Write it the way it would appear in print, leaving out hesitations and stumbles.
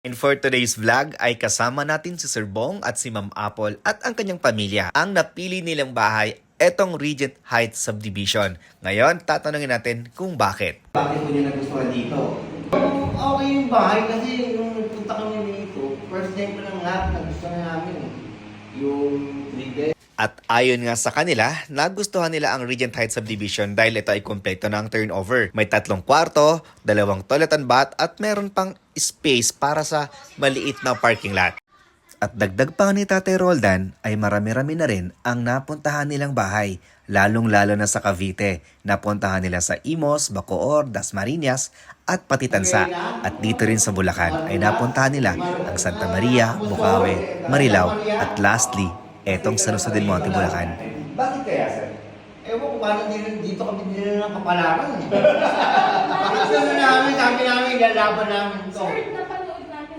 And for today's vlog ay kasama natin si Sir Bong at si Ma'am Apple at ang kanyang pamilya. Ang napili nilang bahay, etong Regent Heights Subdivision. Ngayon, tatanungin natin kung bakit. Bakit mo niya nagustuhan dito? Okay yung bahay kasi nung nagpunta kami dito, first time ko lang lahat nagustuhan namin. Yung 3 bed. At ayon nga sa kanila, nagustuhan nila ang Regent Heights Subdivision dahil ito ay kompleto ng turnover. May 3 kwarto, 2 toilet and bath at meron pang space para sa maliit na parking lot. At dagdag pa ni Tate Roldan ay marami-rami na rin ang napuntahan nilang bahay, lalong-lalo na sa Cavite. Napuntahan nila sa Imos, Bacoor, Dasmariñas at pati Tansa. At dito rin sa Bulacan ay napuntahan nila ang Santa Maria, Bukawe, Marilao at lastly, etong San Jose del Monte, Bulacan. Bakit kaya, sir? Ewan ko, parang dito kami dinala ng kapalaran. Bakit namin, sabi namin, lalaban namin ito.